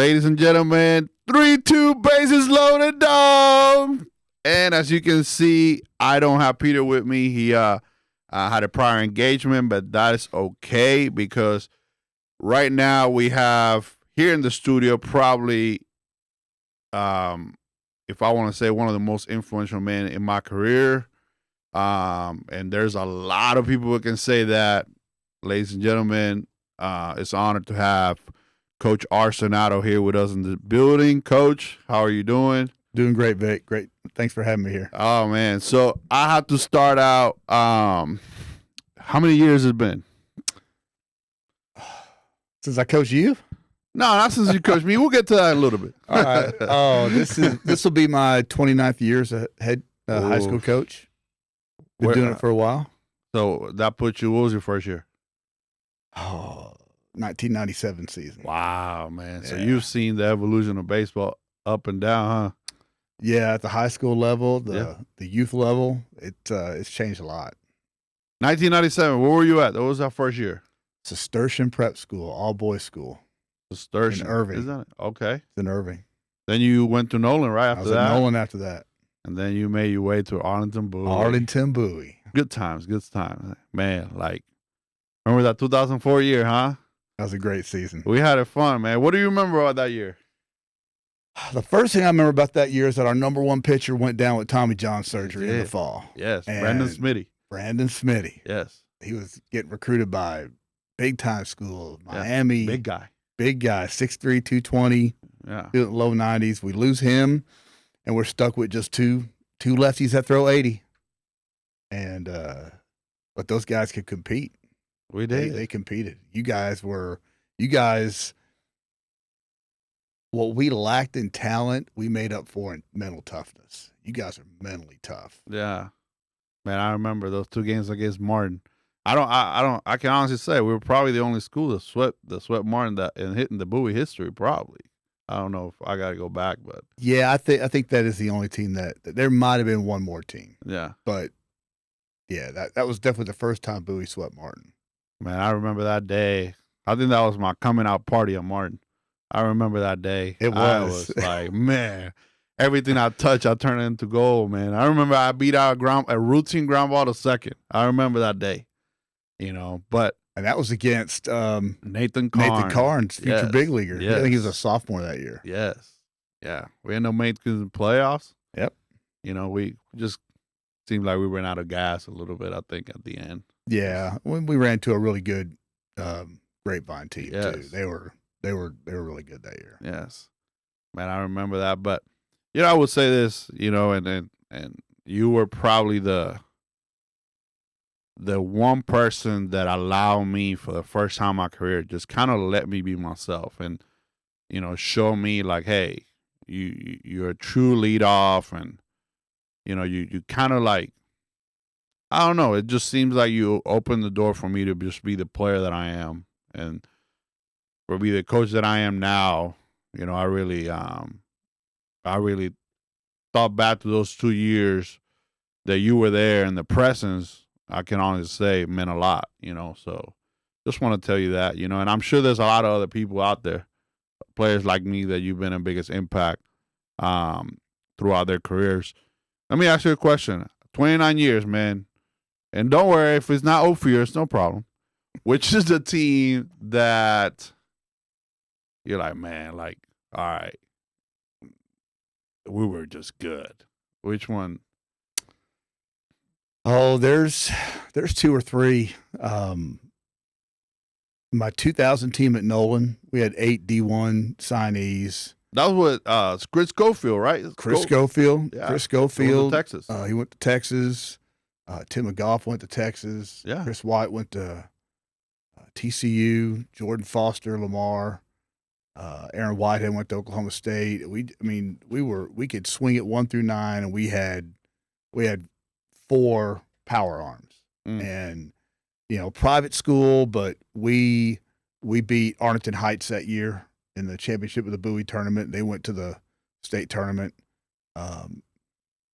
Ladies and gentlemen, 3-2 bases loaded, dog. And as you can see, I don't have Peter with me. He had a prior engagement, but that is okay because right now we have here in the studio probably, if I want to say, one of the most influential men in my career. And there's a lot of people who can say that. Ladies and gentlemen, it's an honor to have Coach Senato here with us in the building. Coach, how are you doing? Doing great, Vic. Great. Thanks for having me here. Oh, man. So I have to start out. How many years has it been? Since I coached you? No, not since you coached me. We'll get to that in a little bit. All right. Oh, this will be my 29th year as a head high school coach. Been doing it for a while. So that puts you, what was your first year? Oh, 1997 season. Wow, man. So Yeah. you've seen the evolution of baseball up and down, huh? Yeah, at the high school level, the youth level, it's changed a lot. 1997, where were you at? What was that first year? Cistercian Prep School, all boys school. Cistercian. In Irving. Is that it? Okay. It's in Irving. Then you went to Nolan right after I was that. at Nolan after that. And then you made your way to Arlington Bowie. Arlington Bowie. Good times. Man, like, remember that 2004 year, huh? That was a great season. We had it fun, man. What do you remember about that year? The first thing I remember about that year is that our number one pitcher went down with Tommy John surgery in the fall. Yes, And Brandon Smitty. Brandon Smitty. Yes. He was getting recruited by big-time school, Miami. Big guy. Big guy, 6'3", 220, Yeah. low 90s. We lose him, and we're stuck with just two lefties that throw 80. And but those guys could compete. We did. They competed. You guys, what we lacked in talent, we made up for in mental toughness. You guys are mentally tough. Yeah. Man, I remember those 2 games against Martin. I can honestly say we were probably the only school that swept Martin that in hitting the Bowie history, probably. I don't know if I got to go back, but Yeah, I think that is the only team that there might have been one more team. yeah. But yeah, that was definitely the first time Bowie swept Martin. Man, I remember that day. I think that was my coming out party on Martin. I remember that day. It was. I was like, man, everything I touch, I turn it into gold, man. I remember I beat out a routine ground ball to second. I remember that day, but. And that was against Nathan Carnes, future big leaguer. Yes. I think he was a sophomore that year. Yes. Yeah. We had no mates in the playoffs. Yep. We just seemed like we ran out of gas a little bit, I think, at the end. Yeah. We ran into a really good Grapevine team too. Yes. They were really good that year. Yes. Man, I remember that. But I would say this, and you were probably the one person that allowed me for the first time in my career just kind of let me be myself and show me like, hey, you're a true lead off, and you kind of like, I don't know, it just seems like you opened the door for me to just be the player that I am and for be the coach that I am now. I really thought back to those 2 years that you were there, and the presence, I can honestly say, meant a lot, so just want to tell you that, and I'm sure there's a lot of other people out there, players like me, that you've been a biggest impact throughout their careers. Let me ask you a question. 29 years, man, and don't worry, if it's not 0 for you, it's no problem. Which is the team that you're like, man, like, all right, we were just good? Which one? Oh, there's 2 or 3. My 2000 team at Nolan, we had 8 D1 signees. That was what Chris Schofield, right? Chris Schofield. Yeah. Chris Schofield. Texas. He went to Texas. Tim McGough went to Texas. Yeah. Chris White went to TCU. Jordan Foster, Lamar. Aaron Whitehead went to Oklahoma State. We could swing it 1 through 9, and we had 4 power arms. And private school, but we beat Arlington Heights that year in the championship of the Bowie tournament. They went to the state tournament. In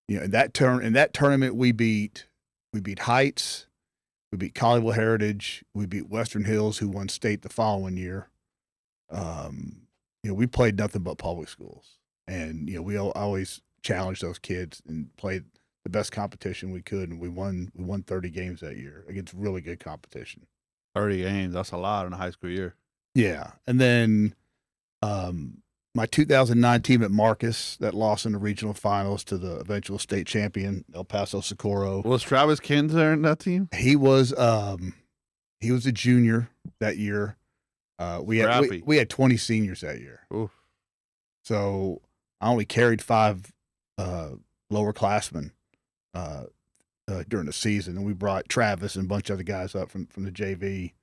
that tournament we beat Heights, we beat Colleyville Heritage, we beat Western Hills, who won state the following year. we played nothing but public schools, and we always challenged those kids and played the best competition we could, and we won 30 games that year against really good competition. 30 games, that's a lot in a high school year. Yeah, and then my 2009 team at Marcus that lost in the regional finals to the eventual state champion El Paso Socorro. Was Travis Kinzer in that team? He was a junior that year. We had 20 seniors that year. Oof. So I only carried 5 lowerclassmen during the season, and we brought Travis and a bunch of other guys up from the JV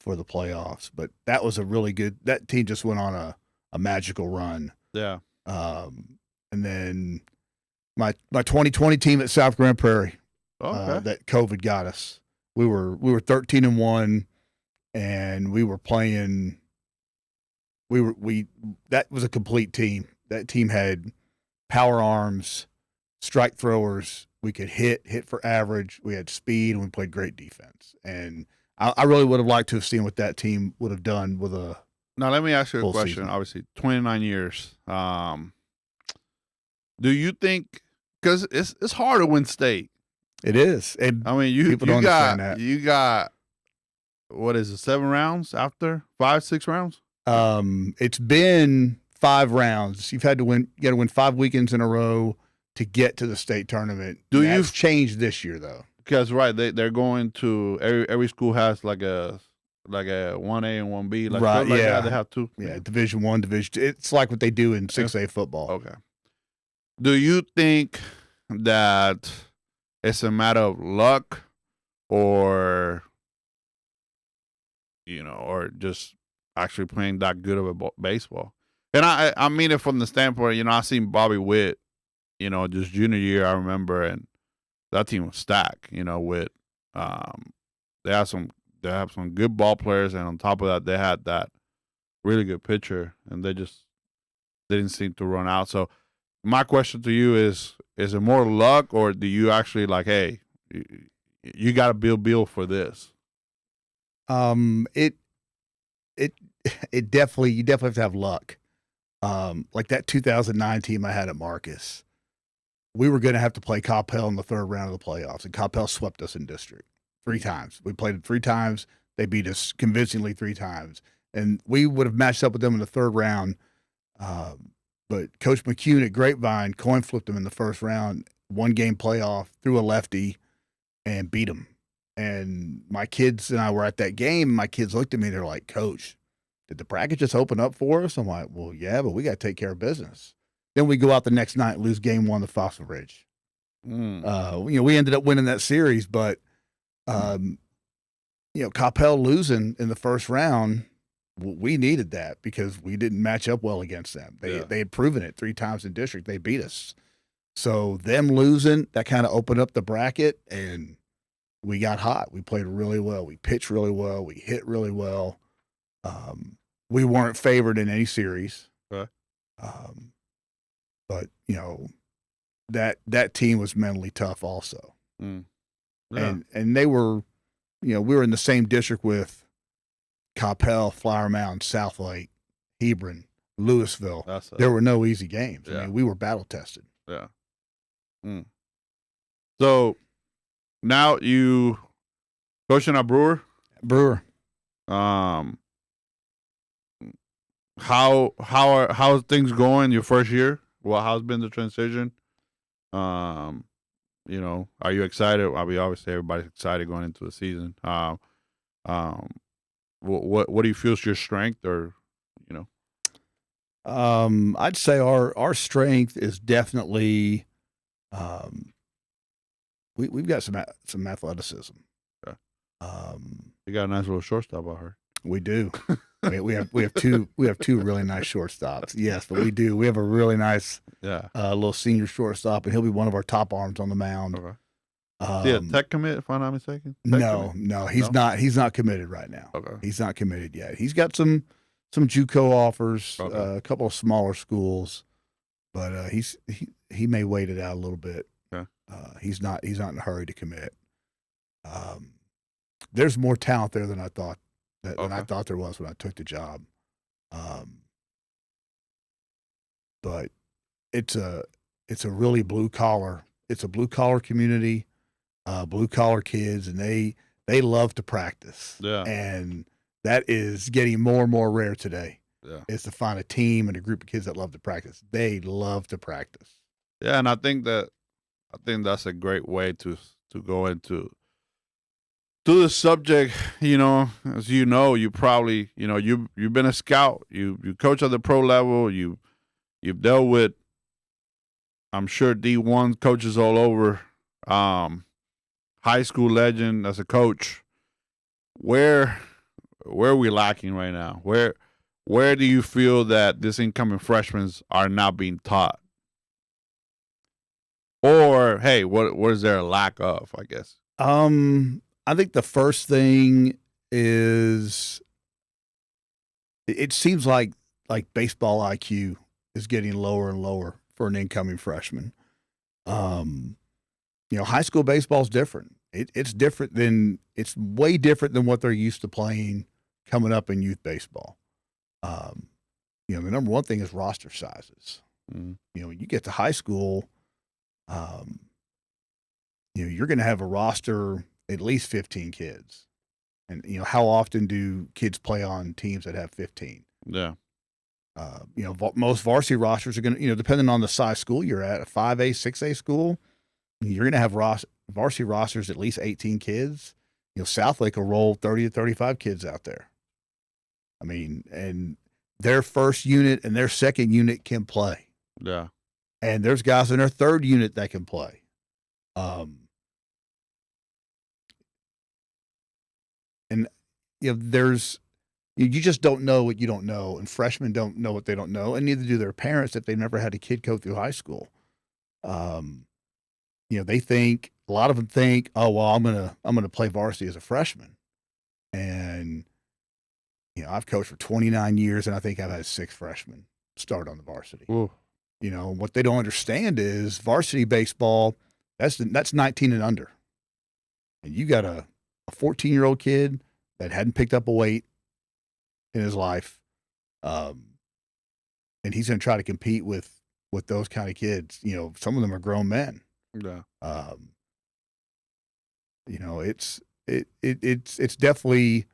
for the playoffs. But that was a really good. That team just went on a magical run. Yeah. And then my 2020 team at South Grand Prairie, that COVID got us. We were 13-1, and we were playing. That was a complete team. That team had power arms, strike throwers. We could hit for average. We had speed, and we played great defense. And I really would have liked to have seen what that team would have done with a. Now let me ask you a question. Season. Obviously, 29 years. Do you think? Because it's hard to win state. It is. And I mean, you got what is it? 7 rounds after 5-6 rounds. It's been 5 rounds. You got to win 5 weekends in a row to get to the state tournament. That's changed this year though? Because they're going to every school has like a 1A and 1B. Right. Yeah. They have 2. Yeah. Division I, Division 2. It's like what they do in 6A football. Okay. Do you think that it's a matter of luck, or or just actually playing that good of a baseball? And I mean it from the standpoint, I seen Bobby Witt, just junior year, I remember, and that team was stacked, with they have some good ball players, and on top of that, they had that really good pitcher, and they just didn't seem to run out. So my question to you is it more luck, or do you actually hey, you got to build for this? It definitely, you definitely have to have luck. Like that 2009 team I had at Marcus, we were going to have to play Coppell in the 3rd round of the playoffs, and Coppell swept us in district 3 times. We played it 3 times. They beat us convincingly 3 times, and we would have matched up with them in the 3rd round. But Coach McCune at Grapevine coin flipped them in the 1st round, 1-game playoff, threw a lefty, and beat them. And my kids and I were at that game. And my kids looked at me. They're like, "Coach, did the bracket just open up for us?" I'm like, "Well, yeah, but we got to take care of business." Then we go out the next night, lose game 1 to Fossil Ridge. We ended up winning that series, but Coppell losing in the 1st round, we needed that because we didn't match up well against them. They had proven it 3 times in district. They beat us. So them losing, that kind of opened up the bracket, and we got hot. We played really well. We pitched really well. We hit really well. We weren't favored in any series. Okay. But, that team was mentally tough also. Mm. Yeah. And they were, we were in the same district with Coppell, Flower Mound, South Lake, Hebron, Louisville. There were no easy games. Yeah. I mean, we were battle tested. Yeah. Mm. So now you coaching at Brewer? Brewer. How's things going your first year? Well, how's been the transition? Are you excited? I mean, obviously everybody's excited going into the season. What do you feel is your strength, or I'd say our strength is definitely we've got some athleticism. Okay. You got a nice little shortstop, I heard. We do. we have two really nice shortstops. Yes, but we do. We have a really nice little senior shortstop, and he'll be one of our top arms on the mound. Okay. Tech commit, if I'm not mistaken? No, he's not. He's not committed right now. Okay. He's not committed yet. He's got some JUCO offers, okay. A couple of smaller schools, but he may wait it out a little bit. Okay. He's not in a hurry to commit. There's more talent there than I thought. Than I thought there was when I took the job. but it's a really blue collar. It's a blue collar community, blue collar kids, and they love to practice. Yeah. And that is getting more and more rare today. Yeah. Is to find a team and a group of kids that love to practice. They love to practice. Yeah, and I think that's a great way to go into the subject. As you probably you've been a scout, you coach at the pro level, you've dealt with, I'm sure, D1 coaches all over, high school legend as a coach. Where are we lacking right now? Where do you feel that these incoming freshmen are not being taught? Or, hey, what is there a lack of, I guess? I think the first thing is it seems like baseball IQ is getting lower and lower for an incoming freshman. High school baseball is different. It's way different than what they're used to playing coming up in youth baseball. The number one thing is roster sizes. When you get to high school, you're going to have a roster at least 15 kids. And, how often do kids play on teams that have 15? Yeah. Most varsity rosters are going to, depending on the size school you're at, a 5A, 6A school, you're going to have varsity rosters at least 18 kids. Southlake will roll 30 to 35 kids out there. I mean, and their first unit and their second unit can play. Yeah. And there's guys in their third unit that can play. And you just don't know what you don't know, and freshmen don't know what they don't know, and neither do their parents if they've never had a kid go through high school. They think, a lot of them think, oh well, I'm gonna play varsity as a freshman, and I've coached for 29 years, and I think I've had 6 freshmen start on the varsity. Ooh. What they don't understand is varsity baseball. That's 19 and under, and you got a 14-year-old kid that hadn't picked up a weight in his life, and he's going to try to compete with those kind of kids. Some of them are grown men. Yeah. It's definitely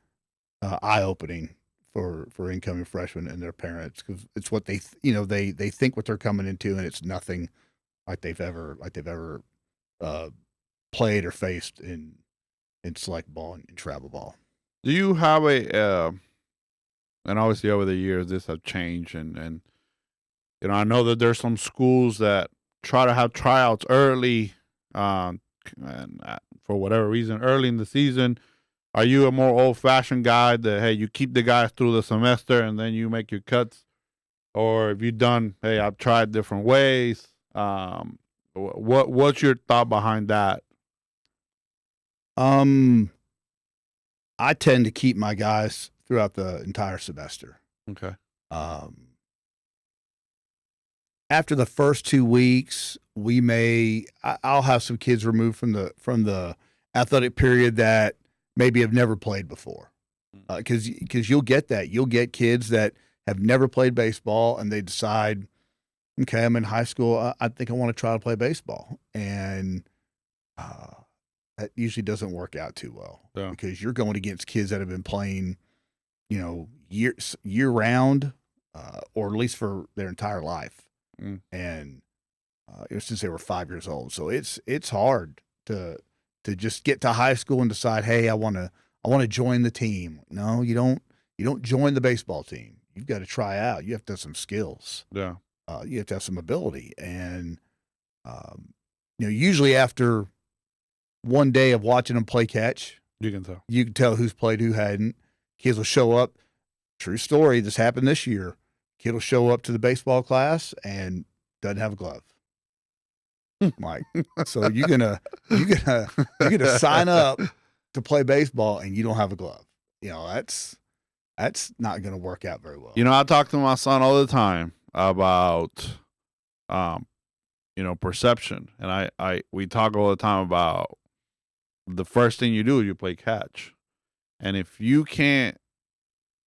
eye-opening for incoming freshmen and their parents, because it's what they think what they're coming into, and it's nothing like they've ever played or faced in select ball and travel ball. Do you have and obviously over the years this have changed, and I know that there's some schools that try to have tryouts early, and for whatever reason, early in the season. Are you a more old-fashioned guy that, hey, you keep the guys through the semester and then you make your cuts? Or have you done, hey, I've tried different ways? What's your thought behind that? I tend to keep my guys throughout the entire semester. Okay. After the first 2 weeks, I'll have some kids removed from the athletic period that maybe have never played before, because you'll get that. You'll get kids that have never played baseball and they decide, okay, I'm in high school, I think I want to try to play baseball, and that usually doesn't work out too well. Yeah. Because you're going against kids that have been playing, year round, or at least for their entire life, and since they were 5 years old. So it's hard to just get to high school and decide, hey, I want to join the team. No, you don't join the baseball team. You've got to try out. You have to have some skills. Yeah. You have to have some ability, and usually after one day of watching them play catch, you can tell who's played, who hadn't. Kids will show up. True story. This happened this year. Kid will show up to the baseball class and doesn't have a glove. Mike, so you're gonna sign up to play baseball and you don't have a glove. That's not gonna work out very well. I talk to my son all the time about perception, and we talk all the time about the first thing you do is you play catch, and if you can't,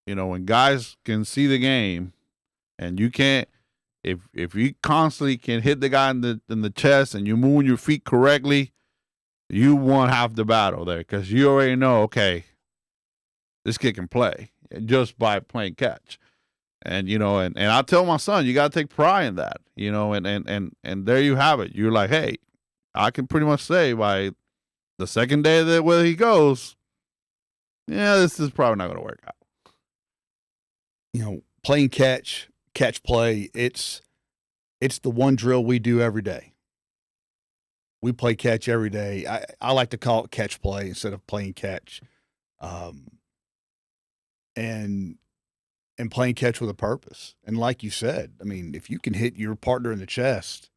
when guys can see the game and you can't if you constantly can hit the guy in the chest and you move your feet correctly, you won half the battle there because you already know, okay, this kid can play just by playing catch. And and I tell my son, you got to take pride in that, and there you have it. You're like, hey, I can pretty much say by the second day that where he goes, yeah, this is probably not going to work out. Playing catch play, it's the one drill we do every day. We play catch every day. I like to call it catch play instead of playing catch. And playing catch with a purpose. And like you said, I mean, if you can hit your partner in the chest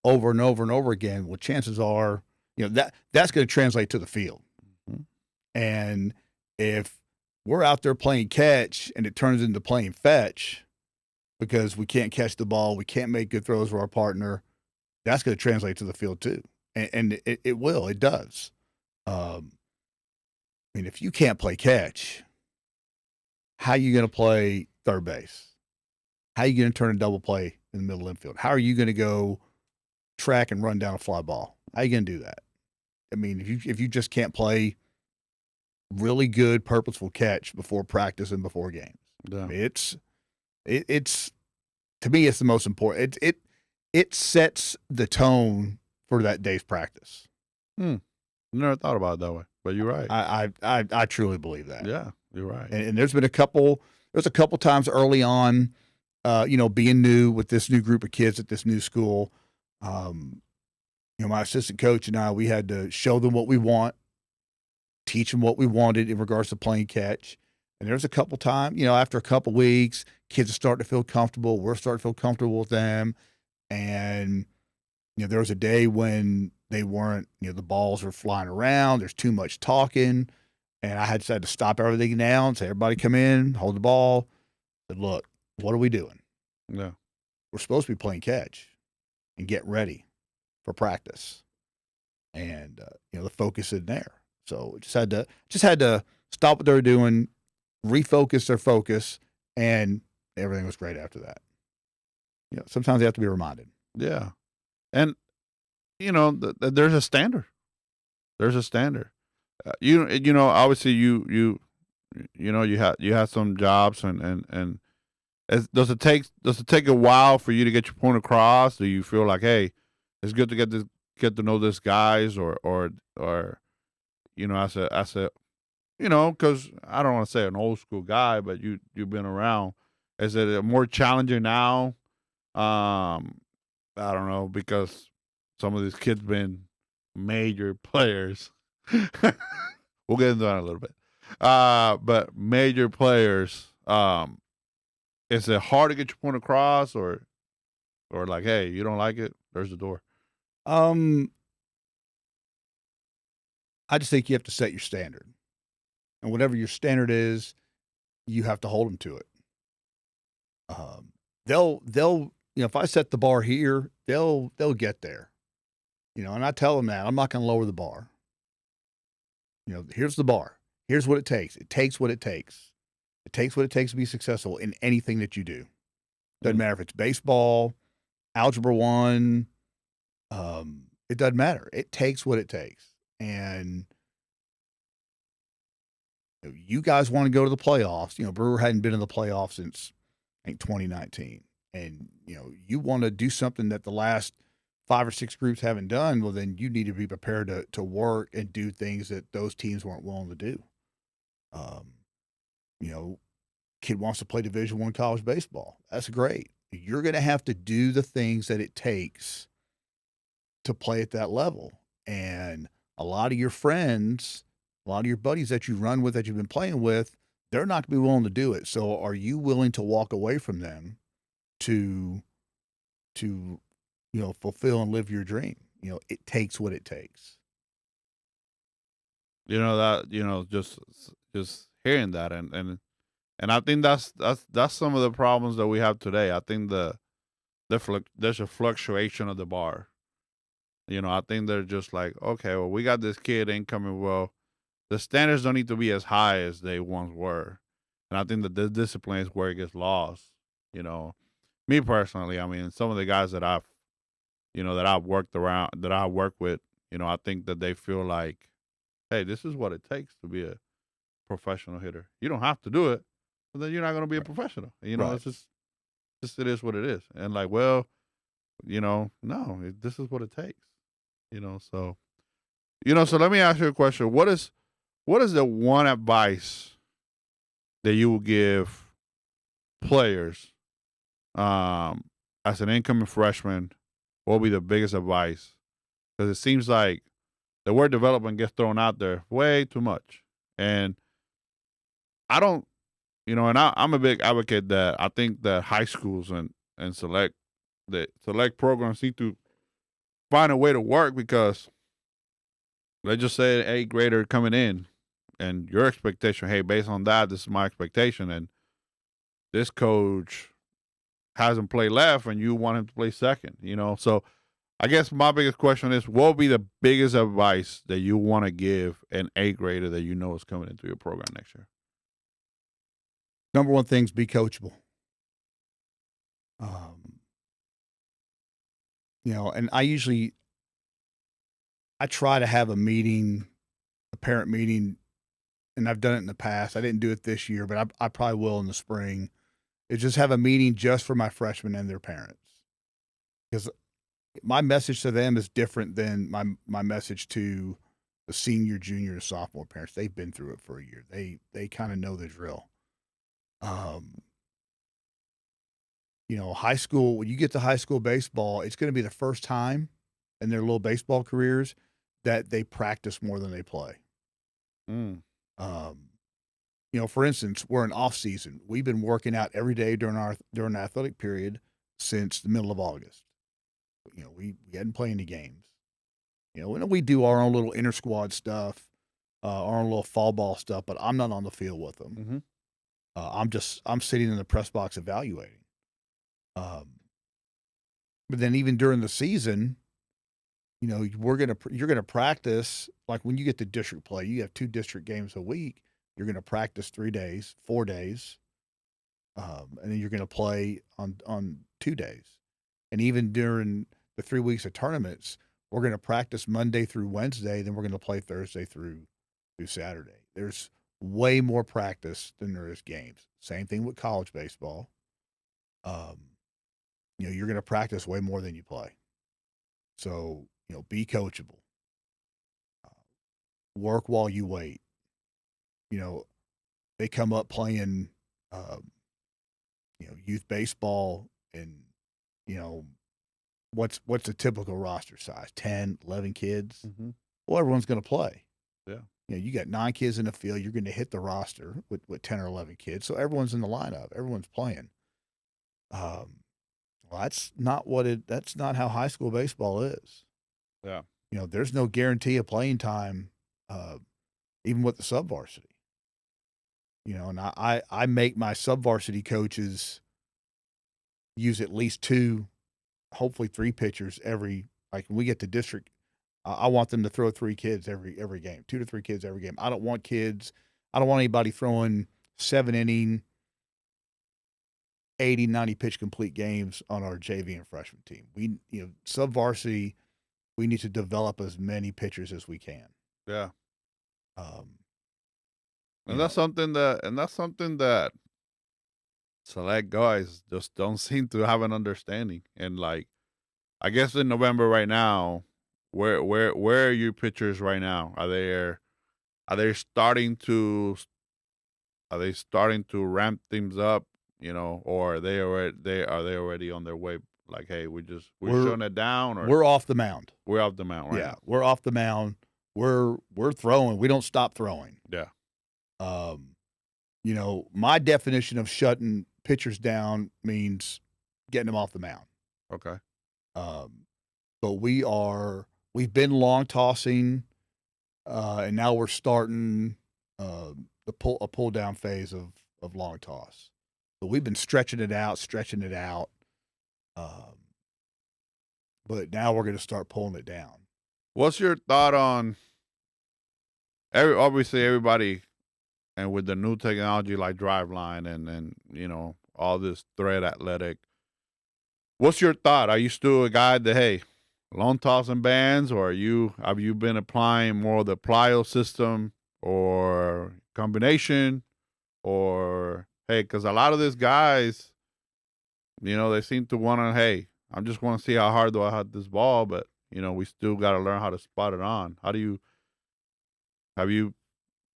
over and over and over again, well, chances are, that's going to translate to the field. Mm-hmm. And if we're out there playing catch and it turns into playing fetch because we can't catch the ball, we can't make good throws for our partner, that's going to translate to the field too. And it will. It does. I mean, if you can't play catch, how are you going to play third base? How are you going to turn a double play in the middle infield? How are you going to go track and run down a fly ball? How are you going to do that? I mean, if you just can't play really good, purposeful catch before practice and before games, yeah. I mean, it's to me, it's the most important. It sets the tone for that day's practice. Never thought about it that way, but you're right. I truly believe that. Yeah, you're right. And there's been a couple times early on, being new with this new group of kids at this new school. My assistant coach and I, we had to show them what we want, teach them what we wanted in regards to playing catch. And there's a couple times, after a couple weeks, kids are starting to feel comfortable. We're starting to feel comfortable with them. And, there was a day when they weren't, the balls were flying around. There's too much talking. And I had to stop everything now and say, everybody come in, hold the ball. But look, what are we doing? Yeah. We're supposed to be playing catch and get ready for practice. And, the focus is there. So just had to stop what they were doing, refocus their focus, and everything was great after that. Sometimes they have to be reminded. Yeah. And, there's a standard. There's a standard. Obviously you have some jobs and does it take a while for you to get your point across? Do you feel like, hey, it's good to get to know this guys or as a because I don't want to say an old school guy, but you've been around. Is it more challenging now? I don't know, because some of these kids been major players. We'll get into that in a little bit. But major players, is it hard to get your point across or like, hey, you don't like it? There's the door. I just think you have to set your standard. And whatever your standard is, you have to hold them to it. They'll if I set the bar here, they'll get there. And I tell them that I'm not going to lower the bar. Here's the bar. Here's what it takes. It takes what it takes. It takes what it takes to be successful in anything that you do. Doesn't matter if it's baseball, Algebra 1. It doesn't matter. It takes what it takes. And you guys want to go to the playoffs. Brewer hadn't been in the playoffs since, I think, 2019. And, you want to do something that the last 5 or 6 groups haven't done, well, then you need to be prepared to work and do things that those teams weren't willing to do. Kid wants to play Division I college baseball. That's great. You're going to have to do the things that it takes to play at that level. And a lot of your friends, a lot of your buddies that you run with, that you've been playing with, they're not going to be willing to do it. So are you willing to walk away from them to fulfill and live your dream? It takes what it takes. Just hearing that and I think that's some of the problems that we have today. I think there's a fluctuation of the bar. I think they're just like, okay, well, we got this kid incoming. Well, the standards don't need to be as high as they once were. And I think that the discipline is where it gets lost. me personally, I mean, some of the guys that I've worked around, that I work with, I think that they feel like, hey, this is what it takes to be a professional hitter. You don't have to do it, but then you're not going to be a Right. professional. Right. It's just it is what it is. And like, well, no, this is what it takes. So so let me ask you a question. What is the one advice that you will give players as an incoming freshman? What will be the biggest advice? Because it seems like the word development gets thrown out there way too much. And I don't, I'm a big advocate that I think that high schools and select programs need to find a way to work, because let's just say an eighth grader coming in and your expectation, hey, based on that, this is my expectation. And this coach hasn't played left and you want him to play second, So I guess my biggest question is, what would be the biggest advice that you want to give an eighth grader that is coming into your program next year? Number one thing is be coachable. Um, and I try to have a parent meeting, and I've done it in the past. I didn't do it this year, but I probably will in the spring. Is just have a meeting just for my freshmen and their parents, because my message to them is different than my message to the senior, junior, and sophomore parents. They've been through it for a year. They kind of know the drill. High school, when you get to high school baseball, it's going to be the first time in their little baseball careers that they practice more than they play. Mm. For instance, we're in off season. We've been working out every day during the athletic period since the middle of August. We hadn't played any games. We do our own little inter squad stuff, our own little fall ball stuff, but I'm not on the field with them. Mm-hmm. I'm sitting in the press box evaluating. But then even during the season, you're gonna practice. Like when you get to district play, you have 2 district games a week. You're gonna practice 3 days, 4 days, and then you're gonna play on 2 days. And even during the 3 weeks of tournaments, we're gonna practice Monday through Wednesday, then we're gonna play Thursday through Saturday. There's way more practice than there is games. Same thing with college baseball. You're going to practice way more than you play. So, be coachable. Work while you wait. They come up playing, youth baseball, and, what's a typical roster size? 10, 11 kids? Mm-hmm. Well, everyone's going to play. Yeah. You got 9 kids in the field. You're going to hit the roster with 10 or 11 kids. So everyone's in the lineup. Everyone's playing. Well, that's not how high school baseball is. Yeah. There's no guarantee of playing time, even with the sub varsity. And I make my sub varsity coaches use at least 2, hopefully 3 pitchers every. Like when we get to district, I want them to throw 3 kids every game, 2 to 3 kids every game. I don't want anybody throwing 7-inning, 80, 90 pitch complete games on our JV and freshman team. We, sub varsity, we need to develop as many pitchers as we can. Yeah. And that's something that select guys just don't seem to have an understanding. And like, I guess in November right now, where are your pitchers right now? Are they starting to ramp things up? Or are they already on their way? Like, hey, we're shutting it down, or we're off the mound. We're off the mound, right? Yeah, we're off the mound. We're throwing. We don't stop throwing. Yeah. My definition of shutting pitchers down means getting them off the mound. Okay. But we've been long tossing, and now we're starting a pull down phase of long toss. But we've been stretching it out. But now we're going to start pulling it down. What's your thought on obviously everybody, and with the new technology like Driveline and all this thread athletic, what's your thought? Are you still a guy that, hey, long toss and bands, or have you been applying more of the plyo system or combination, or hey, because a lot of these guys, they seem to want to, hey, I just want to see how hard do I hit this ball, but we still got to learn how to spot it on. How do you have you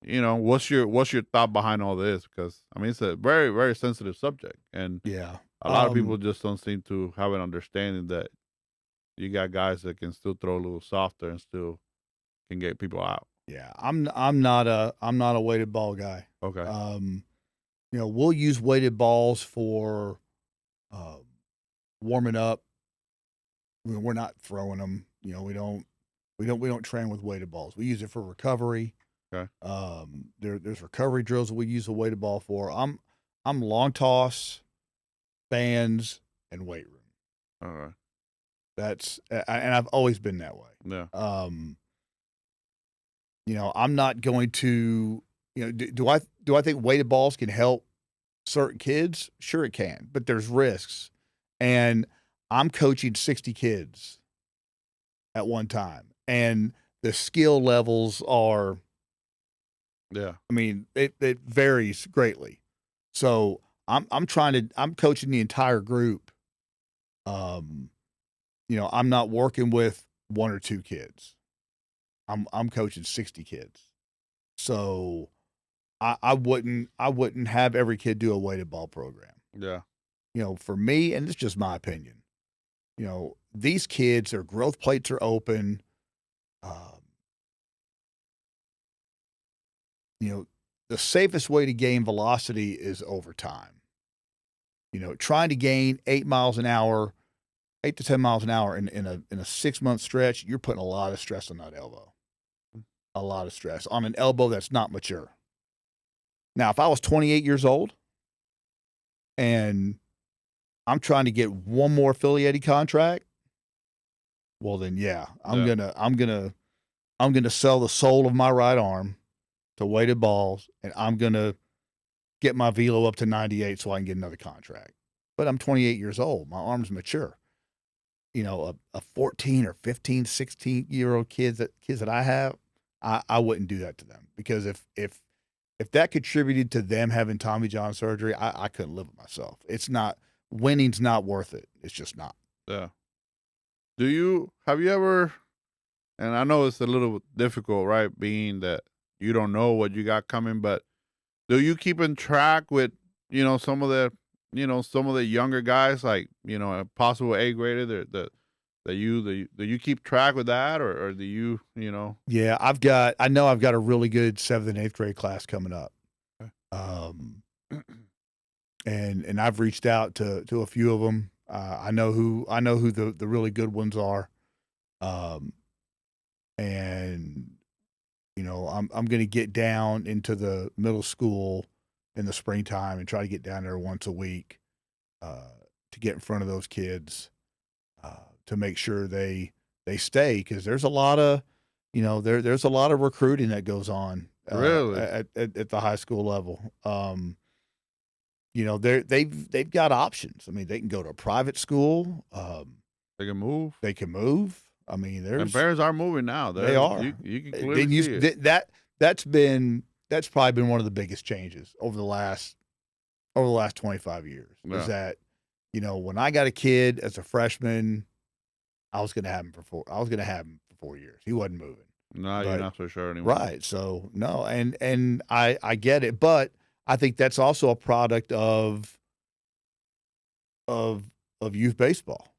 what's your thought behind all this? Because I mean, it's a very, very sensitive subject, and Yeah. a lot of people just don't seem to have an understanding that you got guys that can still throw a little softer and still can get people out. Yeah. I'm not a weighted ball guy. Okay. We'll use weighted balls for warming up. We're not throwing them. We don't train with weighted balls. We use it for recovery. Okay. There's recovery drills that we use a weighted ball for. I'm long toss, bands, and weight room. All right. And I've always been that way. Yeah. I'm not going to, do I think weighted balls can help certain kids? Sure it can, but there's risks. And I'm coaching 60 kids at one time, and the skill levels are, I mean, it varies greatly. So I'm coaching the entire group. I'm not working with one or two kids. I'm coaching 60 kids. So I wouldn't have every kid do a weighted ball program. Yeah. For me, and it's just my opinion, these kids, their growth plates are open. The safest way to gain velocity is over time. Trying to gain 8 miles an hour, 8 to 10 miles an hour in a 6-month stretch, you're putting a lot of stress on that elbow. A lot of stress on an elbow that's not mature. Now, if I was 28 years old and I'm trying to get one more affiliated contract, well then, yeah, I'm gonna sell the soul of my right arm to weighted balls, and I'm gonna get my velo up to 98 so I can get another contract. But I'm 28 years old. My arm's mature. A 14 or 15, 16-year-old kids that I have, I wouldn't do that to them, because if that contributed to them having Tommy John surgery, I couldn't live with myself. It's not, winning's not worth it. It's just not. Yeah. Have you ever, and I know it's a little difficult, right, being that you don't know what you got coming, but do you keep in track with, some of the younger guys, like, a possible A grader that you keep track with that, or do you, Yeah, I know I've got a really good 7th and 8th grade class coming up. Okay. And I've reached out to a few of them. I know who the really good ones are. And I'm going to get down into the middle school in the springtime and try to get down there once a week to get in front of those kids to make sure they stay, because there's a lot of there's a lot of recruiting that goes on really at the high school level. They've got options. I mean, they can go to a private school. They can move. I mean, And parents are moving now. They are. You can clearly see it. That's probably been one of the biggest changes over the last 25 years. Yeah. Is that, when I got a kid as a freshman, I was going to have him for 4 years. He wasn't moving. No, you're not so sure anymore. Right. So no, and I get it, but I think that's also a product of youth baseball.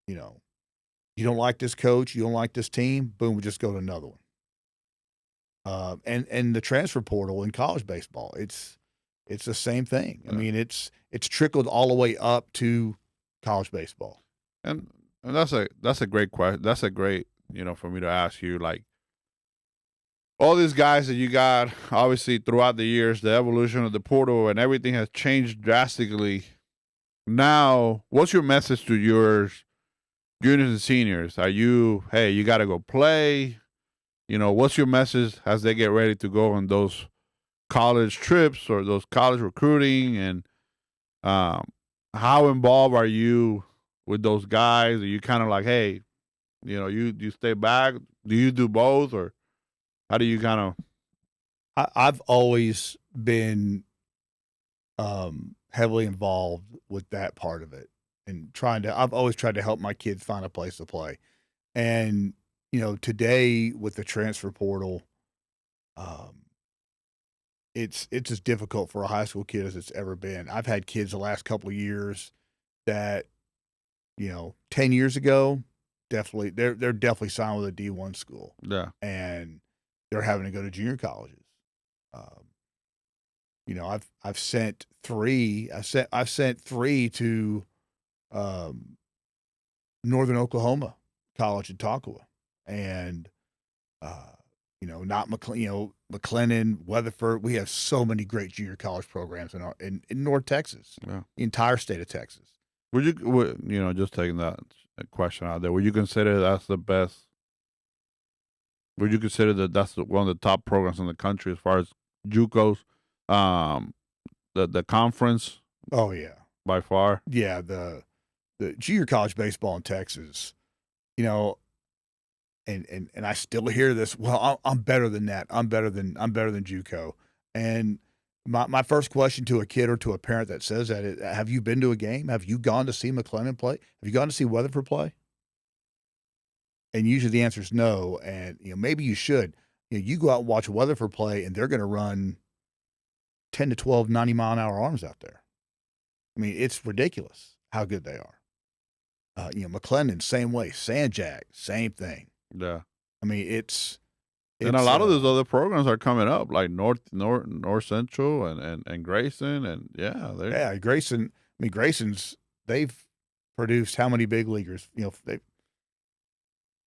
You don't like this coach, you don't like this team, boom, we just go to another one. And the transfer portal in college baseball, it's the same thing. Yeah. I mean, it's trickled all the way up to college baseball. And that's a great question. That's a great, for me to ask you, like, all these guys that you got, obviously throughout the years, the evolution of the portal and everything has changed drastically. Now, what's your message to your juniors and seniors? Are you, hey, you got to go play? What's your message as they get ready to go on those college trips or those college recruiting? And how involved are you with those guys? Are you kind of like, hey, you stay back? Do you do both, or how do you kind of? I've always been heavily involved with that part of it, and I've always tried to help my kids find a place to play. And today with the transfer portal, um, it's as difficult for a high school kid as it's ever been. I've had kids the last couple of years that 10 years ago, definitely they're definitely signed with a D1 school, Yeah. and they're having to go to junior colleges. Um, I've sent three. I've sent three to Northern Oklahoma College in Talkewa, and not McLennan, Weatherford. We have so many great junior college programs in North Texas, Yeah. the entire state of Texas. Just taking that question out there, would you consider that's the best? Would you consider that's one of the top programs in the country as far as JUCOs? The conference. Oh yeah, by far. Yeah, the junior college baseball in Texas, and I still hear this. Well, I'm better than that. I'm better than JUCO. And my first question to a kid or to a parent that says that is, have you been to a game? Have you gone to see McLennan play? Have you gone to see Weatherford play? And usually the answer is no. And maybe you should. You go out and watch Weatherford play, and they're going to run 10 to 12 90-mile-an-hour arms out there. I mean, it's ridiculous how good they are. McLennan, same way. Sanjak, same thing. Yeah. I mean, it's and a lot of those other programs are coming up, like North Central and Grayson, and Grayson. I mean, Grayson's they've produced how many big leaguers? They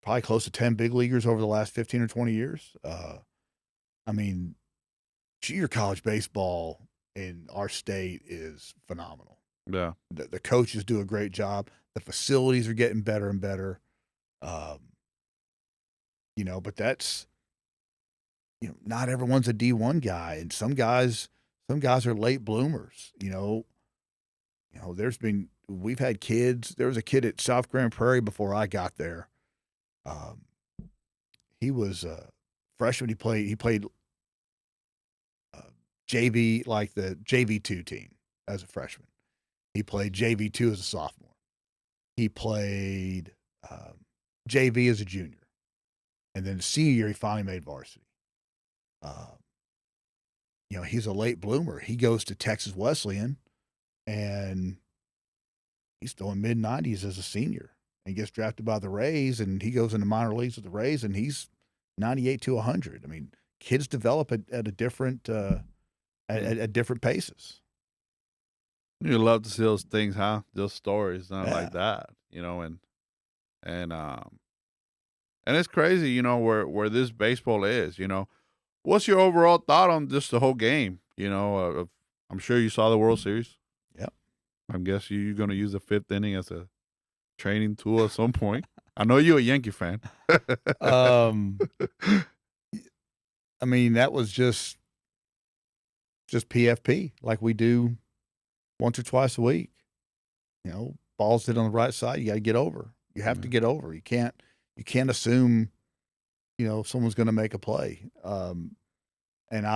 probably close to 10 big leaguers over the last 15 or 20 years. I mean, junior college baseball in our state is phenomenal. Yeah, the coaches do a great job. The facilities are getting better and better. But that's not everyone's a D1 guy, and some guys are late bloomers. We've had kids. There was a kid at South Grand Prairie before I got there. He was a freshman. He played JV, like the JV2 team as a freshman. He played JV2 as a sophomore. He played JV as a junior. And then the senior year, he finally made varsity. He's a late bloomer. He goes to Texas Wesleyan, and he's still in mid-90s as a senior. And he gets drafted by the Rays, and he goes into minor leagues with the Rays, and he's 98 to 100. I mean, kids develop at a different at different paces. You love to see those things, huh? Those stories, like that, and it's crazy, where this baseball is. What's your overall thought on just the whole game? I'm sure you saw the World Series. Yep. I guess you're going to use the fifth inning as a training tool at some point. I know you're a Yankee fan. I mean, that was just PFP, like we do once or twice a week. Balls hit on the right side, you got to get over. You have to get over. You can't assume, someone's going to make a play. And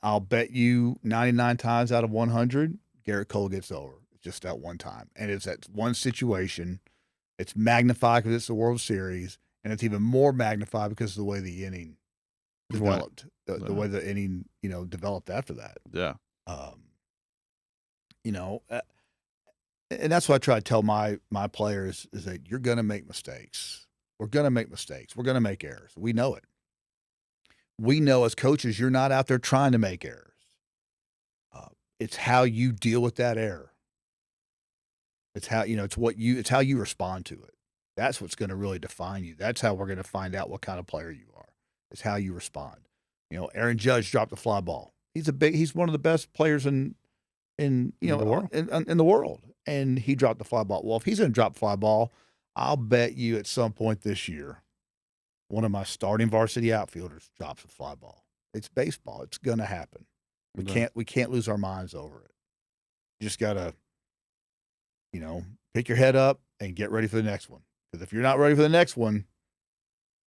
I'll bet you 99 times out of 100, Garrett Cole gets over. It's just that one time. And it's that one situation. It's magnified because it's the World Series, and it's even more magnified because of the way the inning developed, the way the inning, developed after that. Yeah. And that's what I try to tell my players is that you're going to make mistakes. We're going to make mistakes. We're going to make errors. We know it. We know as coaches, you're not out there trying to make errors. It's how you deal with that error. It's how, it's how you respond to it. That's what's going to really define you. That's how we're going to find out what kind of player you are. It's how you respond. Aaron Judge dropped a fly ball. He's one of the best players in the world. In the world. And he dropped the fly ball. Well, if he's going to drop a fly ball, I'll bet you at some point this year, one of my starting varsity outfielders drops a fly ball. It's baseball. It's going to happen. We can't lose our minds over it. You just got to, pick your head up and get ready for the next one. Because if you're not ready for the next one,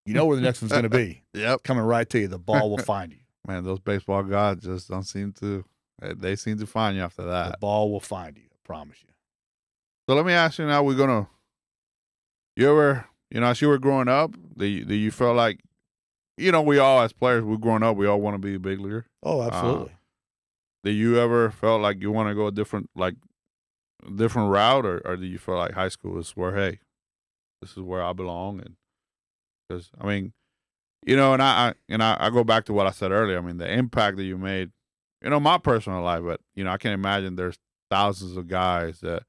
you know where the next one's going to be. Yep. Coming right to you. The ball will find you. Man, those baseball gods just don't seem to. They seem to find you after The that. ball will find you. I promise you. So let me ask you now. You ever, as you were growing up, do you feel like, we all as players, we're growing up, we all want to be a big leaguer. Oh, absolutely. Do you ever felt like you want to go a different route, or do you feel like high school is where, hey, this is where I belong? And because and I go back to what I said earlier. I mean, the impact that you made, my personal life, but I can imagine there's thousands of guys that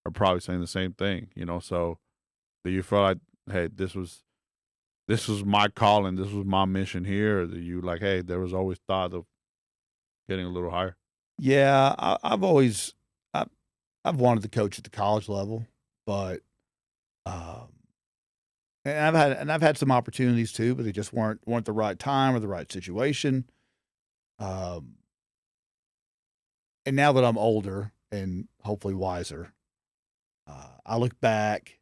are probably saying the same thing. So do you feel like, hey, this was my calling, this was my mission here, or do you like, hey, there was always thought of getting a little higher? Yeah, I've always I've wanted to coach at the college level, but and I've had some opportunities too, but they just weren't the right time or the right situation. And now that I'm older and hopefully wiser, I look back,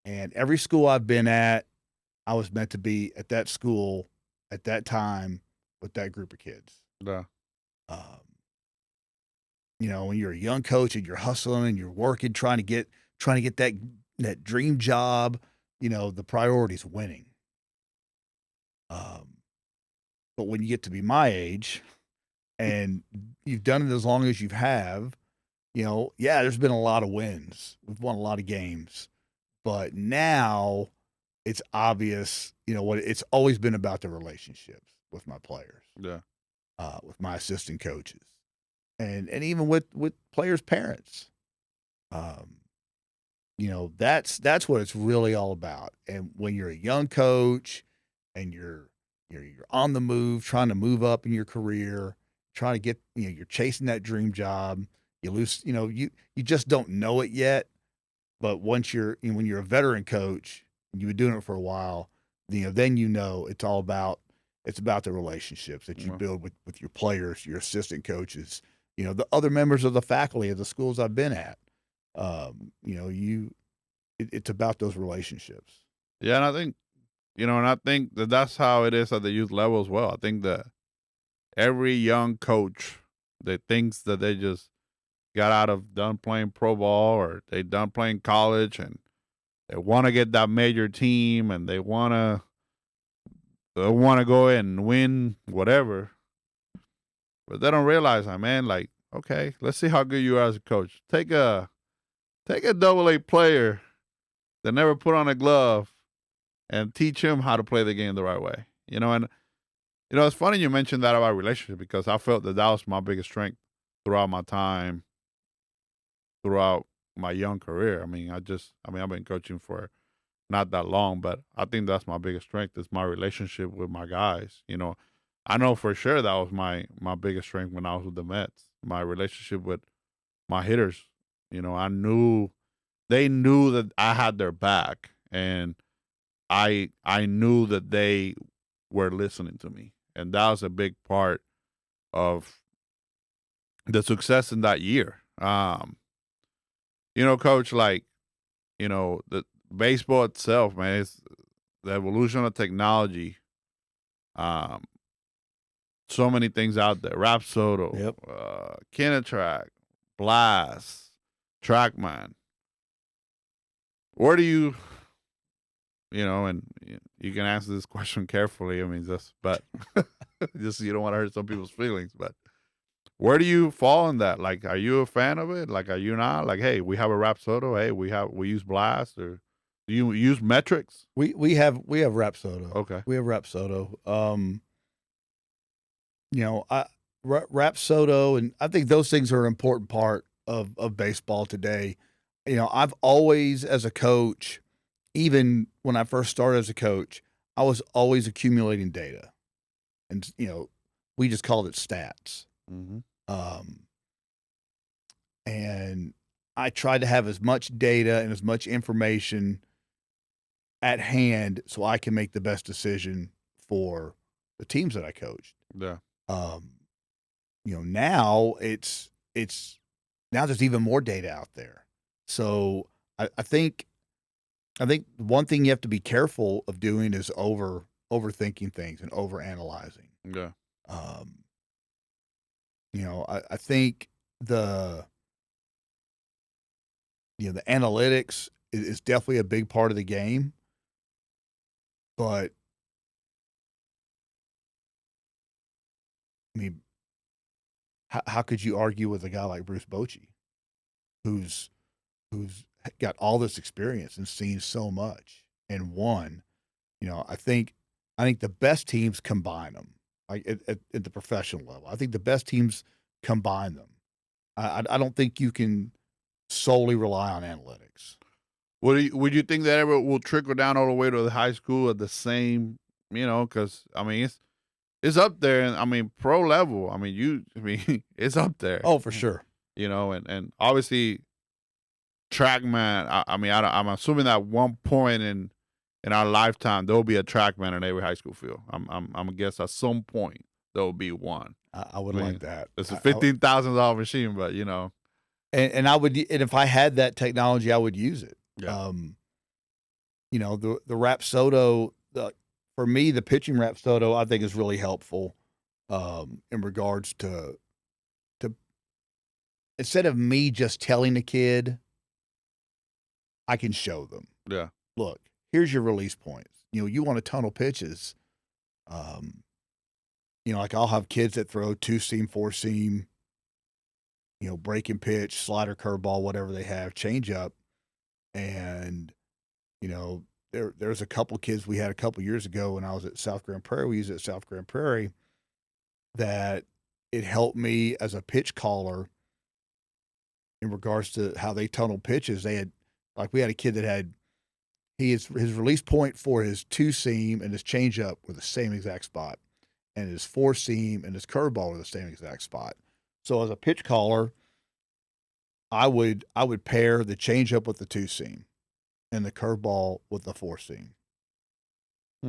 and every school I've been at, I was meant to be at that school at that time with that group of kids. Yeah. When you're a young coach and you're hustling and you're working, trying to get that dream job, the priority is winning. But when you get to be my age and you've done it as long as you have, there's been a lot of wins. We've won a lot of games, but now it's obvious, it's always been about the relationships with my players. Yeah. With my assistant coaches. And even with players' parents, that's what it's really all about. And when you're a young coach and you're on the move, trying to move up in your career, trying to get, you're chasing that dream job, you lose, you just don't know it yet. But once when you're a veteran coach, and you've been doing it for a while, then it's all about. It's about the relationships that you build with your players, your assistant coaches, the other members of the faculty of the schools I've been at. It's about those relationships. Yeah, and I think, that's how it is at the youth level as well. I think that every young coach that thinks that they just got done playing pro ball, or they done playing college, and they want to get that major team, and they want to go and win whatever, but they don't realize that, man. Like, okay, let's see how good you are as a coach. Take a AA player that never put on a glove and teach him how to play the game the right way. And it's funny you mentioned that about relationship, because I felt that was my biggest strength throughout my time, throughout my young career. I've been coaching for not that long, but I think that's my biggest strength, is my relationship with my guys. I know for sure that was my biggest strength when I was with the Mets, my relationship with my hitters. I knew they knew that I had their back, and I knew that they were listening to me. And that was a big part of the success in that year. Coach, the baseball itself, man, it's the evolution of technology. So many things out there. Rapsodo, Yep. Kinetrack, Blast, TrackMan. Where do you, and you can answer this question carefully. But just you don't want to hurt some people's feelings. But where do you fall in that? Like, are you a fan of it? Like, are you not? Like, hey, we have a Rapsodo. Hey, we use Blast, or do you use metrics? We have Rapsodo. Okay. We have Rapsodo. Rapsodo, and I think those things are an important part of baseball today. I've always, as a coach, even when I first started as a coach, I was always accumulating data, and we just called it stats. Mm-hmm. And I tried to have as much data and as much information at hand so I can make the best decision for the teams that I coached. Yeah. Now now there's even more data out there. So I think I think one thing you have to be careful of doing is overthinking things and overanalyzing. Yeah. I think the the analytics is definitely a big part of the game, but I mean, how could you argue with a guy like Bruce Bochy, who's got all this experience and seen so much and won? I think the best teams combine them, like at the professional level. I think the best teams combine them. I don't think you can solely rely on analytics. Would you think that ever will trickle down all the way to the high school at the same? Because I mean it's up there, and I mean pro level. I mean it's up there. Oh, for sure. And obviously TrackMan. I'm assuming that one point in our lifetime there will be a TrackMan in every high school field. I'm gonna guess at some point there will be one. I would like that. It's a $15,000 machine, but and I would, and if I had that technology, I would use it. Yeah. The Rapsodo, for me, the pitching Rapsodo, I think is really helpful in regards to instead of me just telling a kid, I can show them. Yeah. Look, here's your release points. You want to tunnel pitches. Like I'll have kids that throw 2-seam, 4-seam, breaking pitch, slider, curveball, whatever they have, change up. And, there's a couple kids we had a couple years ago when I was at South Grand Prairie. We used it at South Grand Prairie that it helped me as a pitch caller in regards to how they tunnel pitches. We had a kid that had, his release point for his 2-seam and his changeup were the same exact spot, and his 4-seam and his curveball were the same exact spot. So as a pitch caller, I would pair the changeup with the 2-seam and the curveball with the 4-seam.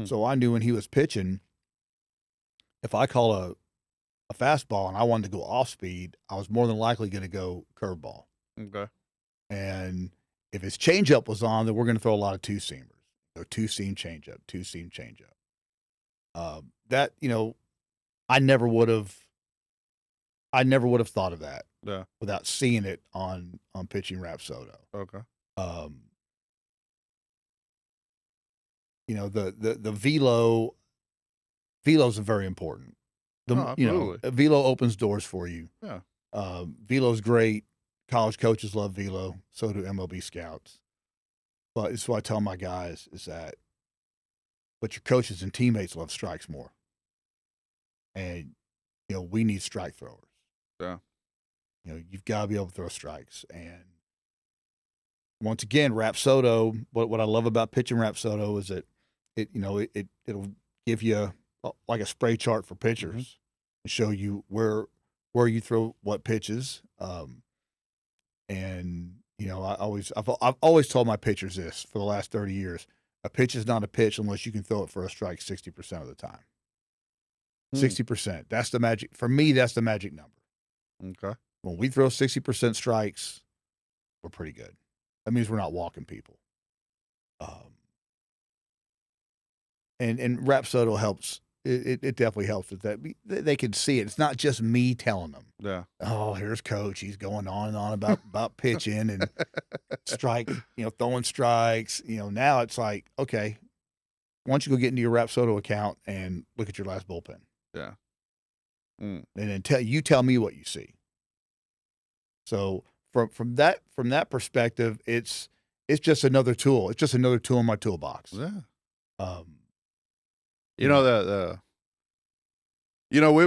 So I knew when he was pitching, if I call a fastball and I wanted to go off speed, I was more than likely going to go curveball. Okay. And if his changeup was on, then we're going to throw a lot of 2-seamers. So 2-seam changeup, 2-seam changeup. That, I never would have thought of that. Yeah. Without seeing it on pitching Rapsodo. Okay. The velos are very important. A velo opens doors for you. Yeah. Velo's great. College coaches love velo. So do MLB scouts. But it's what I tell my guys is that, but your coaches and teammates love strikes more. And, we need strike throwers. Yeah. You've got to be able to throw strikes. And once again, Rapsodo, what I love about pitching Rapsodo is that it'll give you like a spray chart for pitchers and show you where you throw what pitches. And I've always told my pitchers this for the last 30 years: a pitch is not a pitch unless you can throw it for a strike 60% of the time. 60%. That's the magic. For me, that's the magic number. Okay. When we throw 60% strikes, we're pretty good. That means we're not walking people. And Rapsodo helps. It definitely helps with that. They can see it. It's not just me telling them. Yeah. Oh, here's Coach. He's going on and on about pitching and strike, throwing strikes. Now it's like, okay, why don't you go get into your Rapsodo account and look at your last bullpen? Yeah. And then tell me what you see. So from that perspective, it's just another tool. It's just another tool in my toolbox. Yeah.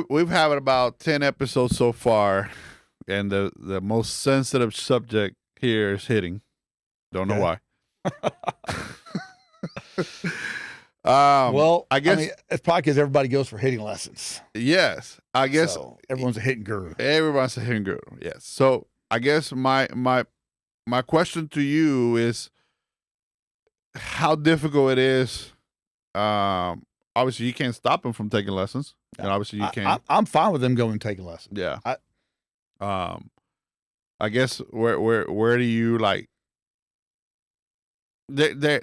We've had about 10 episodes so far, and the most sensitive subject here is hitting. Don't know why. I guess it's probably because everybody goes for hitting lessons. Yes, I guess so everyone's a hitting guru. Everyone's a hitting guru. Yes. So I guess my question to you is how difficult it is. Obviously, you can't stop them from taking lessons, and obviously you can't. I'm fine with them going and taking lessons. Yeah. I guess where do you like? they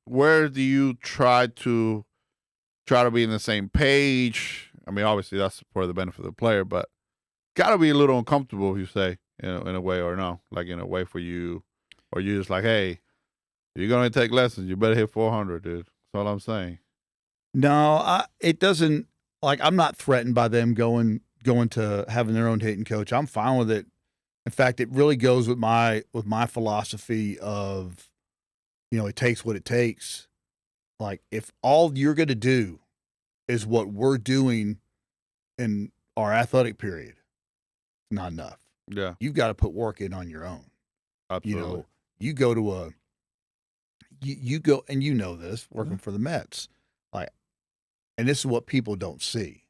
where do you try to be in the same page? I mean, obviously that's for the benefit of the player, but gotta be a little uncomfortable, you say, in a way, or no, like in a way for you, or you just like, hey, if you're gonna take lessons, you better hit 400, dude. That's all I'm saying. No, it doesn't. Like, I'm not threatened by them going to having their own hitting coach. I'm fine with it. In fact, it really goes with my philosophy of, it takes what it takes. Like, if all you're going to do is what we're doing in our athletic period, it's not enough. Yeah, You've got to put work in on your own. absolutely. You go to you go, and this working for the Mets, like, and this is what people don't see.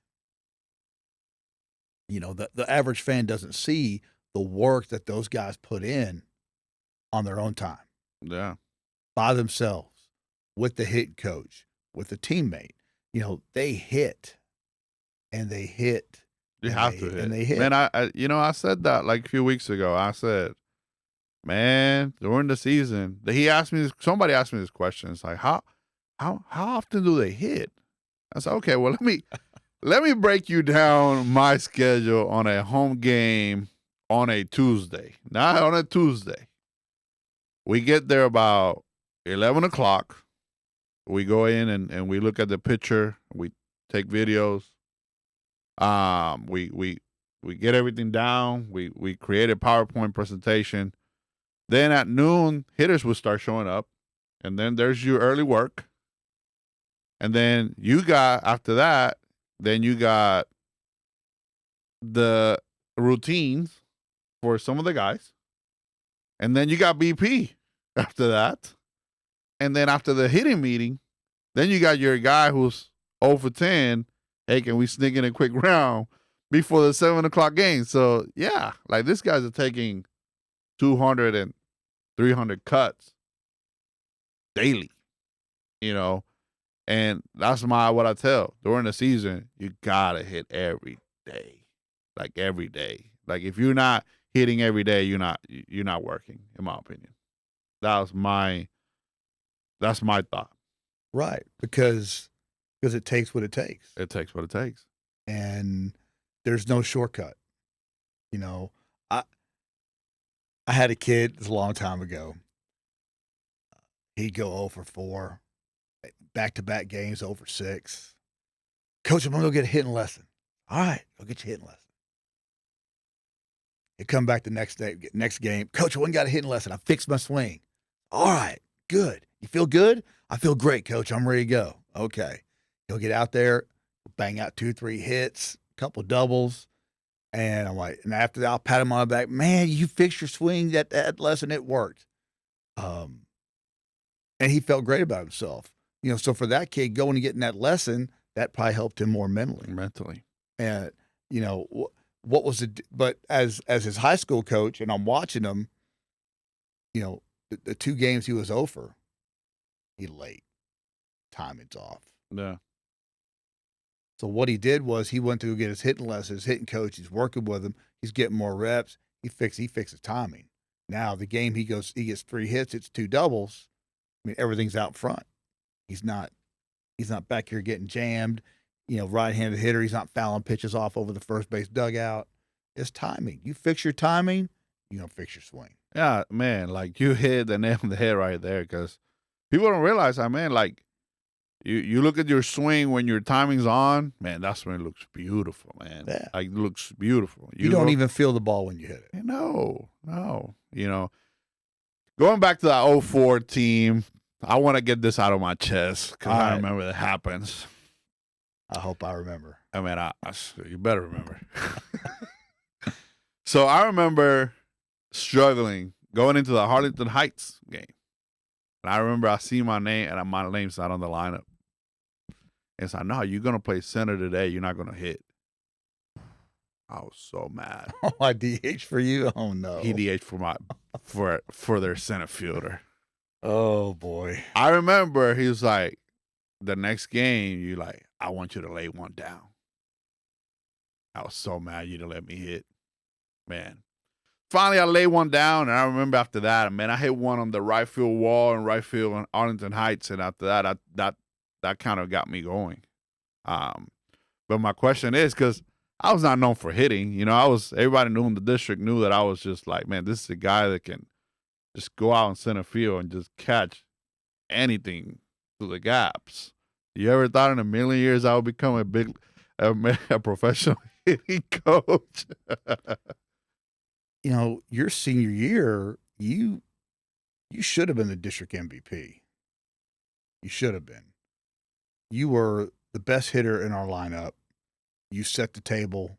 The average fan doesn't see the work that those guys put in on their own time. Yeah. By themselves, with the hitting coach, with a teammate. They hit and they hit. You have to hit. And they hit. Man, I said that like a few weeks ago. I said, man, during the season, somebody asked me this question. It's like, how often do they hit? I said, okay, well, let me break you down my schedule on a home game on a Tuesday. Not on a Tuesday. We get there about 11 o'clock. We go in and we look at the picture. We take videos. We get everything down. We create a PowerPoint presentation. Then at noon, hitters will start showing up. And then there's your early work. And then after that, then you got the routines for some of the guys. And then you got BP after that. And then after the hitting meeting, then you got your guy who's 0 for 10. Hey, can we sneak in a quick round before the 7 o'clock game? So, yeah, like these guys are taking 200 and 300 cuts daily, And that's what I tell. During the season, you got to hit every day, like every day. Like if you're not hitting every day, you're not working, in my opinion. That's my thought. Right, because it takes what it takes. It takes what it takes. And there's no shortcut. I had a kid, it was a long time ago. He'd go 0 for 4. Back-to-back games, 0 for 6. Coach, I'm going to go get a hitting lesson. All right, go get your hitting lesson. He'd come back the next game. Coach, I went and got a hitting lesson. I fixed my swing. All right, good. You feel good? I feel great, Coach. I'm ready to go. Okay. He'll get out there, bang out 2-3 hits, a couple doubles. And I'm like, and after that, I'll pat him on the back. Man, you fixed your swing. That lesson, it worked. And he felt great about himself. So for that kid going and getting that lesson, that probably helped him more mentally. And, what was it? But as his high school coach, and I'm watching him, the 2 games he was over, he late. Timing's off. Yeah. So what he did was he went to go get his hitting lessons, hitting coach. He's working with him. He's getting more reps. He fixes timing. Now the game he gets 3 hits. It's 2 doubles. I mean, everything's out front. He's not back here getting jammed. Right-handed hitter. He's not fouling pitches off over the first base dugout. It's timing. You fix your timing, you don't fix your swing. Yeah, man. Like you hit the nail on the head right there, because people don't realize that, man. Like you look at your swing when your timing's on, man. That's when it looks beautiful, man. Yeah. Like it looks beautiful. You don't even feel the ball when you hit it. No. Going back to that 04 team, I want to get this out of my chest because I remember that happens. I hope I remember. I mean, you better remember. So I remember struggling going into the Harlington Heights game. And I remember I see my name, and my name's not on the lineup. And it's like, no, you're going to play center today. You're not going to hit. I was so mad. Oh, I DH for you? Oh, no. He DH for their center fielder. Oh, boy. I remember he was like, the next game, you like, I want you to lay one down. I was so mad you didn't let me hit. Man. finally I laid one down, and I remember after that, man, I hit one on the right field wall in right field in Arlington Heights, and after that, that kind of got me going. But my question is, because I was not known for hitting, everybody knew in the district knew that I was just like, man, this is a guy that can just go out in center field and just catch anything through the gaps. You ever thought in a million years I would become a professional hitting coach? Your senior year, you should have been the district MVP. You should have been. You were the best hitter in our lineup. You set the table.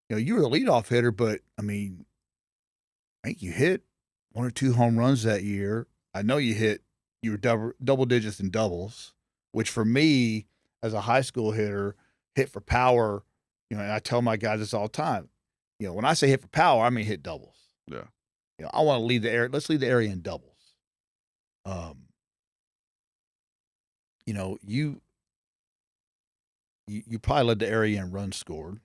You were the leadoff hitter, but I think you hit 1 or 2 home runs that year. I know you were double digits in doubles, which for me as a high school hitter, hit for power, and I tell my guys this all the time. When I say hit for power, I mean hit doubles. Yeah. I want to lead the area. Let's lead the area in doubles. You probably led the area in runs scored.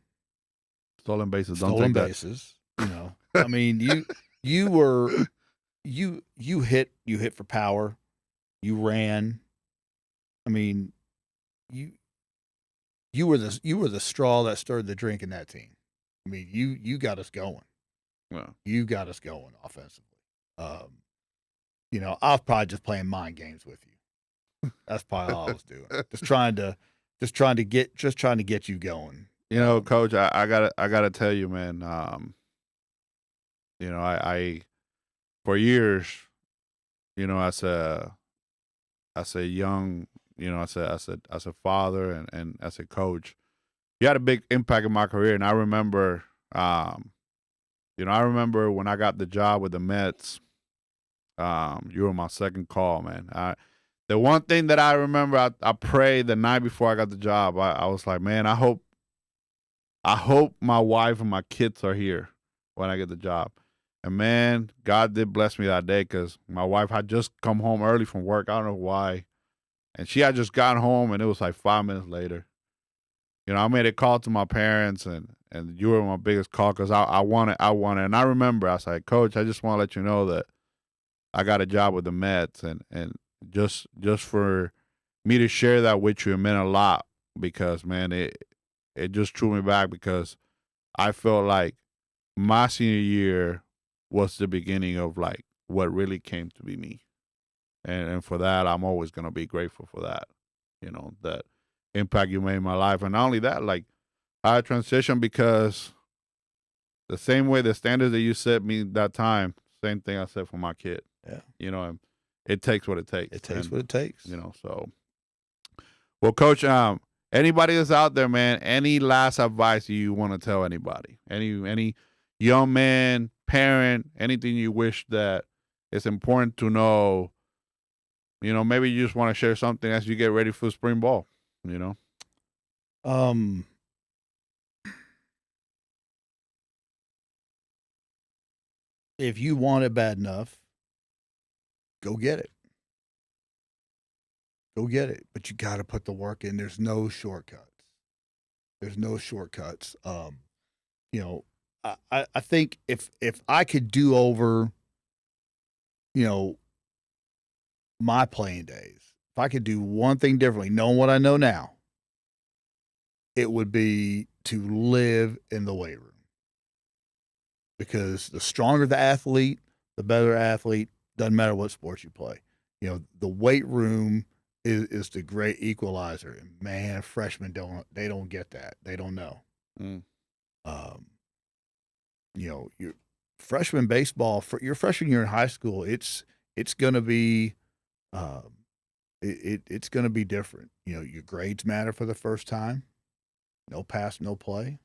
Stolen bases. Stolen bases. I mean, you hit for power. You ran. I mean, you were the straw that stirred the drink in that team. I mean, you got us going. Yeah. You got us going offensively. I was probably just playing mind games with you. That's probably all I was doing. Just trying to get you going. Coach, I gotta tell you, man. I for years, as a young, as a father and as a coach, you had a big impact in my career. And I remember, I remember when I got the job with the Mets. You were my second call, man. The one thing that I remember, I prayed the night before I got the job. I was like, man, I hope my wife and my kids are here when I get the job. And man, God did bless me that day because my wife had just come home early from work. I don't know why. And she had just gotten home, and it was like 5 minutes later. I made a call to my parents, and you were my biggest call because I wanted. And I remember I was like, Coach, I just want to let you know that I got a job with the Mets, and just for me to share that with you, it meant a lot because, man, it just drew me back because I felt like my senior year was the beginning of like what really came to be me. And for that, I'm always going to be grateful for that, that impact you made in my life. And not only that, like I transitioned because the same way the standards that you set me that time, same thing I said for my kid. Yeah. It takes what it takes. It takes what it takes. So. Well, Coach, anybody that's out there, man, any last advice you want to tell anybody? Any young man, parent, anything you wish that is important to know? Maybe you just want to share something as you get ready for spring ball, If you want it bad enough, go get it. Go get it. But you got to put the work in. There's no shortcuts. I think if I could do over, my playing days, if I could do one thing differently, knowing what I know now, it would be to live in the weight room. Because the stronger the athlete, the better athlete, doesn't matter what sports you play. The weight room is the great equalizer. And man, freshmen don't get that. They don't know. Your freshman baseball, for your freshman year in high school, it's gonna be it's gonna be different. Your grades matter for the first time. No pass, no play.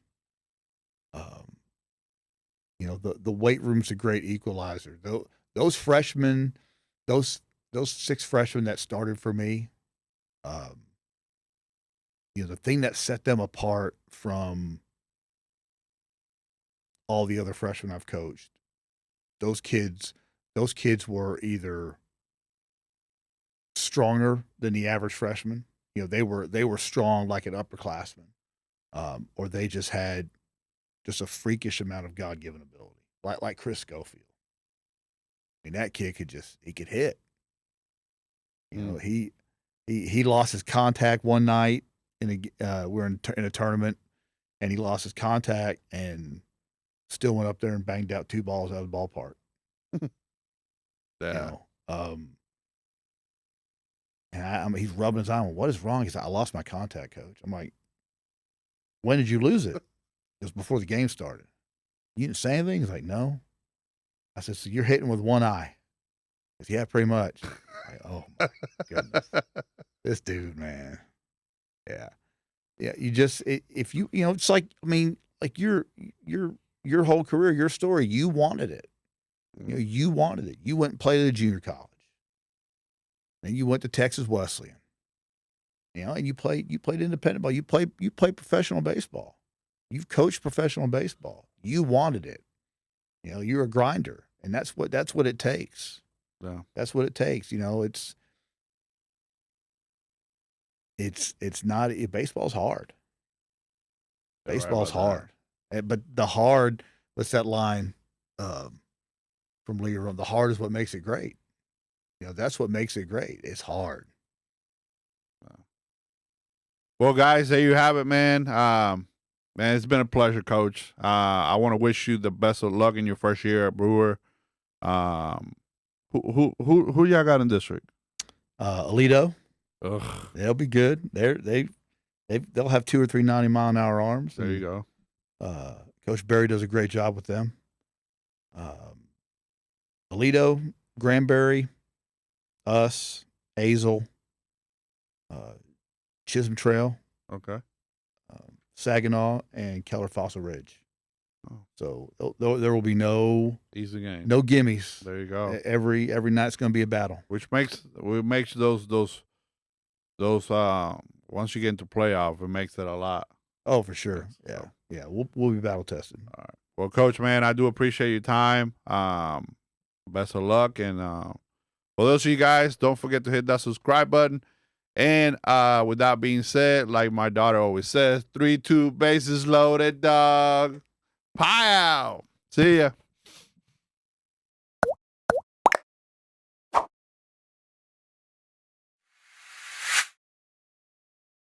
The weight room's a great equalizer. Those freshmen, those 6 freshmen that started for me, the thing that set them apart from all the other freshmen I've coached, those kids were either stronger than the average freshman. They were strong like an upperclassman, or they just had a freakish amount of God-given ability. like Chris Schofield. I mean, that kid he could hit. You know, he lost his contact one night we're in a tournament, and he lost his contact and still went up there and banged out 2 balls out of the ballpark. Yeah. You know, and I mean, he's rubbing his eye. What is wrong? He's like, I lost my contact, coach. I'm like, when did you lose it? It was before the game started. You didn't say anything? He's like, no. I said, so you're hitting with one eye? He said, yeah, pretty much. Like, oh my goodness. This dude, man. Yeah. Yeah. You just, if you know, it's like, I mean, like your whole career, your story, you wanted it. You know, you wanted it. You went and played at a junior college. And you went to Texas Wesleyan. You know, and you played independent ball. You played professional baseball. You've coached professional baseball. You wanted it. You know, you're a grinder, and that's what it takes. Yeah. That's what it takes. You know, it's not baseball's hard. Baseball's hard. But the hard, what's that line from Lee? The hard is what makes it great. You know, that's what makes it great. It's hard. Well, guys, there you have it, man. Man, it's been a pleasure, Coach. I want to wish you the best of luck in your first year at Brewer. Who y'all got in district? Alito. Ugh. They'll be good. They'll have 2 or 3 90-mile-an-hour arms. There you go. Coach Berry does a great job with them. Alito, Granbury, us, Azle, Chisholm Trail, okay, Saginaw, and Keller Fossil Ridge. Oh. So there will be no easy game, no gimmies. There you go. Every night's going to be a battle. Which makes those once you get into playoff, it makes it a lot. Oh, for sure. So. Yeah. We'll be battle tested. All right. Well, Coach, man, I do appreciate your time. Best of luck, and for those of you guys, don't forget to hit that subscribe button. And with that being said, like my daughter always says, 3-2 bases loaded, dog. Pow! See ya.